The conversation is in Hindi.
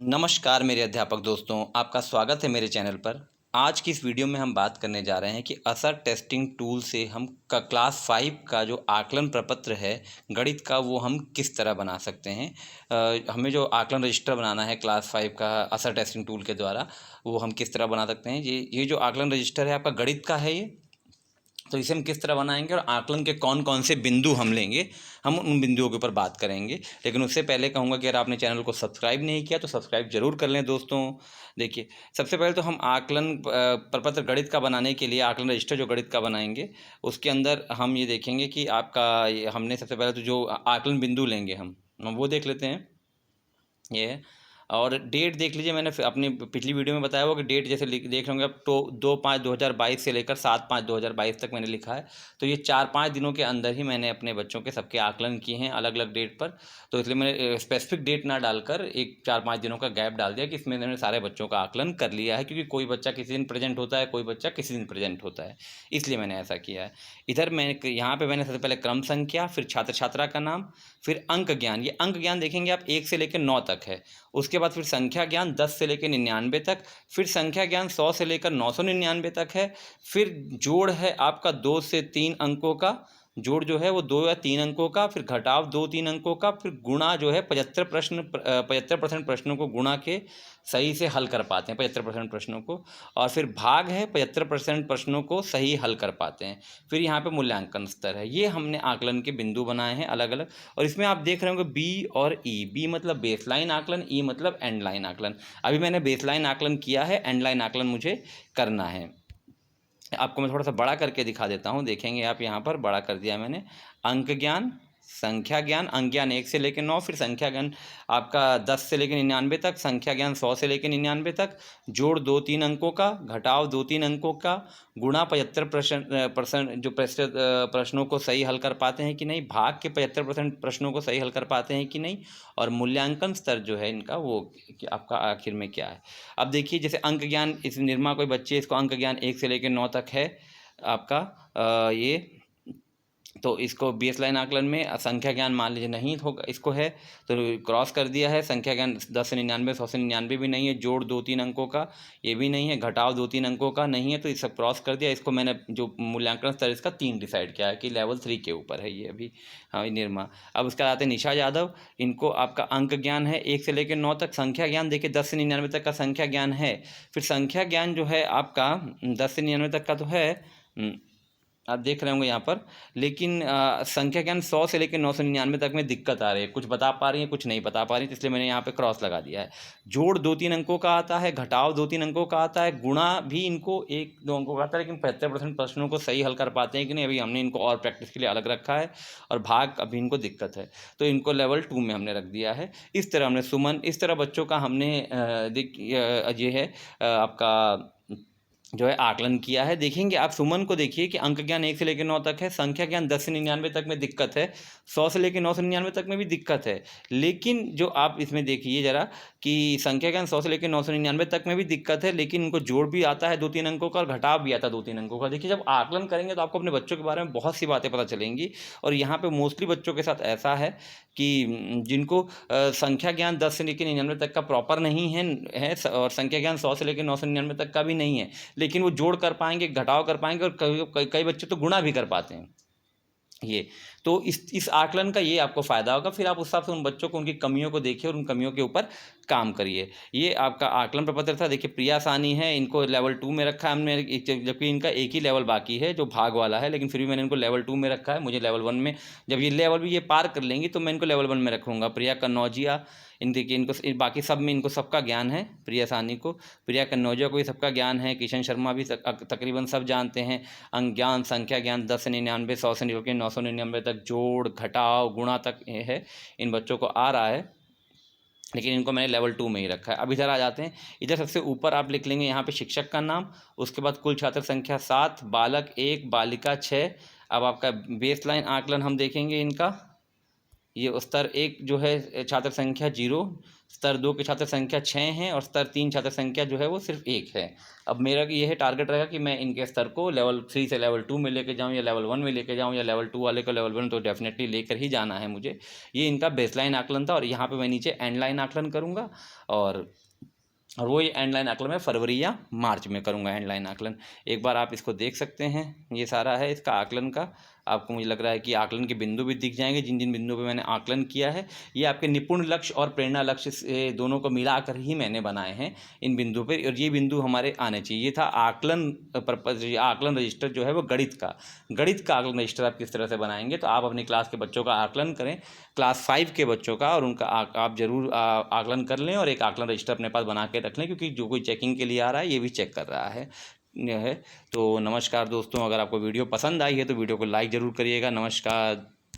नमस्कार मेरे अध्यापक दोस्तों, आपका स्वागत है मेरे चैनल पर। आज की इस वीडियो में हम बात करने जा रहे हैं कि असर टेस्टिंग टूल से हम क्लास 5 का जो आकलन प्रपत्र है गणित का, वो हम किस तरह बना सकते हैं। हमें जो आकलन रजिस्टर बनाना है क्लास 5 का असर टेस्टिंग टूल के द्वारा, वो हम किस तरह बना सकते हैं। ये जो आकलन रजिस्टर है आपका गणित का है ये। तो इसे हम किस तरह बनाएंगे और आकलन के कौन कौन से बिंदु हम लेंगे, हम उन बिंदुओं के ऊपर बात करेंगे। लेकिन उससे पहले कहूँगा कि अगर आपने चैनल को सब्सक्राइब नहीं किया तो सब्सक्राइब जरूर कर लें दोस्तों। देखिए, सबसे पहले तो हम आकलन प्रपत्र गणित का बनाने के लिए आकलन रजिस्टर जो गणित का बनाएंगे, उसके अंदर हम ये देखेंगे कि आपका हमने सबसे पहले तो जो आकलन बिंदु लेंगे हम वो देख लेते हैं। ये है। और डेट देख लीजिए, मैंने अपनी पिछली वीडियो में बताया हुआ कि डेट जैसे देख होंगे आप, तो 2/5/2022 से लेकर 7/5/2022 तक मैंने लिखा है। तो ये 4-5 दिनों के अंदर ही मैंने अपने बच्चों के सबके आकलन किए हैं अलग अलग डेट पर। तो इसलिए मैंने स्पेसिफिक डेट ना डालकर एक 4-5 दिनों का गैप डाल दिया कि इसमें मैंने सारे बच्चों का आकलन कर लिया है, क्योंकि कोई बच्चा किसी दिन प्रेजेंट होता है, कोई बच्चा किसी दिन प्रेजेंट होता है, इसलिए मैंने ऐसा किया है। इधर मैं यहाँ पर मैंने सबसे पहले क्रम संख्या, फिर छात्र छात्रा का नाम, फिर अंक ज्ञान। ये अंक ज्ञान देखेंगे आप 1 से लेकर 9 तक है। उसके बाद फिर संख्या ज्ञान 10 से लेकर 99 तक, फिर संख्या ज्ञान 100 से लेकर 999 तक है। फिर जोड़ है आपका 2 से 3 अंकों का, जोड़ जो है वो 2 या 3 अंकों का, फिर घटाव 2-3 अंकों का, फिर गुणा जो है 75% प्रश्नों को गुणा के सही से हल कर पाते हैं 75% प्रश्नों को, और फिर भाग है 75% प्रश्नों को सही हल कर पाते हैं। फिर यहाँ पे मूल्यांकन स्तर है। ये हमने आकलन के बिंदु बनाए हैं अलग अलग। और इसमें आप देख रहे होंगे बी और ई। बी मतलब बेसलाइन आकलन, ई मतलब एंड लाइन आकलन। अभी मैंने बेसलाइन आकलन किया है, एंड लाइन आकलन मुझे करना है। आपको मैं थोड़ा सा बड़ा करके दिखा देता हूँ, देखेंगे आप यहाँ पर बड़ा कर दिया मैंने। अंक ज्ञान, संख्या ज्ञान, अंक ज्ञान 1 से लेकर 9, फिर संख्या ज्ञान आपका 10 से लेकर 99 तक, संख्या ज्ञान 100 से लेकर 99 तक, जोड़ 2-3 अंकों का, घटाव 2-3 अंकों का, गुणा 75% जो प्रश्नों को सही हल कर पाते हैं कि नहीं, भाग के 75% प्रश्नों को सही हल कर पाते हैं कि नहीं, और मूल्यांकन स्तर जो है इनका वो कि आपका आखिर में क्या है। अब देखिए, जैसे अंक ज्ञान, इस निर्मा कोई बच्चे, इसको अंक ज्ञान 1 से लेकर 9 तक है आपका ये, तो इसको बेसलाइन आकलन में संख्या ज्ञान मान लीजिए नहीं होगा, इसको है तो क्रॉस कर दिया है। संख्या ज्ञान 10 से 99, 100 से 99 भी नहीं है, जोड़ 2-3 अंकों का ये भी नहीं है, घटाव 2-3 अंकों का नहीं है, तो इस सब क्रॉस कर दिया। इसको मैंने जो मूल्यांकन स्तर इसका 3 डिसाइड किया है कि लेवल 3 के ऊपर है ये अभी। हाँ, ये निर्मा। अब उसके बाद आते हैं निशा यादव। इनको आपका अंक ज्ञान है 1 से लेकर 9 तक, संख्या ज्ञान देखिए 10 से 99 तक का संख्या ज्ञान है। फिर संख्या ज्ञान जो है आपका 10 से 99 तक का तो है, आप देख रहे होंगे यहाँ पर। लेकिन संख्या ज्ञान 100 से लेकर 999 तक में दिक्कत आ रही है, कुछ बता पा रही है कुछ नहीं बता पा रही, तो इसलिए मैंने यहाँ पे क्रॉस लगा दिया है। जोड़ 2-3 अंकों का आता है, घटाव 2-3 अंकों का आता है, गुणा भी इनको 1-2 अंकों का आता है, लेकिन 75% प्रश्नों को सही हल कर पाते हैं कि नहीं, अभी हमने इनको और प्रैक्टिस के लिए अलग रखा है। और भाग अभी इनको दिक्कत है, तो इनको लेवल 2 में हमने रख दिया है। इस तरह हमने सुमन, इस तरह बच्चों का हमने ये है आपका जो है आकलन किया है। देखेंगे आप सुमन को, देखिए कि अंक ज्ञान 1 से लेकर 9 तक है, संख्या ज्ञान 10 से 99 तक में दिक्कत है, 100 से लेकर 999 तक में भी दिक्कत है। लेकिन जो आप इसमें देखिए ज़रा कि संख्या ज्ञान 100 से लेकर 999 तक में भी दिक्कत है, लेकिन इनको जोड़ भी आता है 2-3 अंकों का और घटाव भी आता है 2-3 अंकों का। देखिए, जब आकलन करेंगे तो आपको अपने बच्चों के बारे में बहुत सी बातें पता चलेंगी। और यहाँ पे मोस्टली बच्चों के साथ ऐसा है कि जिनको संख्या ज्ञान 10 से लेकर 99 तक का प्रॉपर नहीं है और संख्या ज्ञान 100 से लेकर 999 तक का भी नहीं है, लेकिन वो जोड़ कर पाएंगे, घटाव कर पाएंगे, और कई बच्चे तो गुणा भी कर पाते हैं ये। तो इस आकलन का ये आपको फ़ायदा होगा। फिर आप उस हिसाब से उन बच्चों को, उनकी कमियों को देखिए और उन कमियों के ऊपर काम करिए। ये आपका आकलन प्रपत्र था। देखिए, प्रिया सानी है, इनको लेवल 2 में रखा है हमने, जबकि इनका एक ही लेवल बाकी है जो भाग वाला है, लेकिन फिर भी मैंने इनको लेवल 2 में रखा है। मुझे लेवल 1 में, जब ये लेवल भी ये पार कर लेंगी तो मैं इनको लेवल 1 में रखूँगा। प्रिया कन्नौजिया, इन देखिए इनको बाकी सब में इनको सबका ज्ञान है। प्रिया सानी को, प्रिया कन्नौजिया को भी सबका ज्ञान है। किशन शर्मा भी तकरीबन सब जानते हैं। अंक ज्ञान, संख्या ज्ञान 10 से 99, 100 से लेकर 999 तक, जोड़, घटाव, गुणा तक है, इन बच्चों को आ रहा है, लेकिन इनको मैंने लेवल 2 में ही रखा है। अब इधर आ जाते हैं। इधर सबसे ऊपर आप लिख लेंगे यहाँ पे शिक्षक का नाम, उसके बाद कुल छात्र संख्या 7, बालक 1, बालिका 6। अब आपका बेसलाइन आकलन हम देखेंगे इनका। ये स्तर 1 जो है छात्र संख्या 0, स्तर 2 की छात्र संख्या 6 है और स्तर 3 छात्र संख्या जो है वो सिर्फ 1 है। अब मेरा ये है टारगेट रहेगा कि मैं इनके स्तर को लेवल 3 से लेवल 2 में लेके जाऊँ या लेवल 1 में लेके जाऊँ या लेवल 2 वाले को लेवल 1 तो डेफिनेटली लेकर ही जाना है मुझे। ये इनका बेसलाइन आकलन था और यहाँ पे मैं नीचे एंड लाइन आकलन करूँगा और वो ये एंड लाइन आकलन मैं फरवरी या मार्च में करूँगा एंड लाइन आकलन। एक बार आप इसको देख सकते हैं, ये सारा है इसका आकलन का। आपको मुझे लग रहा है कि आकलन के बिंदु भी दिख जाएंगे जिन जिन बिंदुओं पे मैंने आकलन किया है। ये आपके निपुण लक्ष्य और प्रेरणा लक्ष्य से दोनों को मिलाकर ही मैंने बनाए हैं इन बिंदु पे, और ये बिंदु हमारे आने चाहिए। ये था आकलन पर्पज, आकलन रजिस्टर जो है वो गणित का आकलन रजिस्टर आप किस तरह से बनाएंगे। तो आप अपनी क्लास के बच्चों का आकलन करें, क्लास 5 के बच्चों का, और उनका आप जरूर आकलन कर लें और एक आकलन रजिस्टर अपने पास बना के रख लें, क्योंकि जो कोई चेकिंग के लिए आ रहा है ये भी चेक कर रहा है। तो नमस्कार दोस्तों, अगर आपको वीडियो पसंद आई है तो वीडियो को लाइक ज़रूर करिएगा। नमस्कार।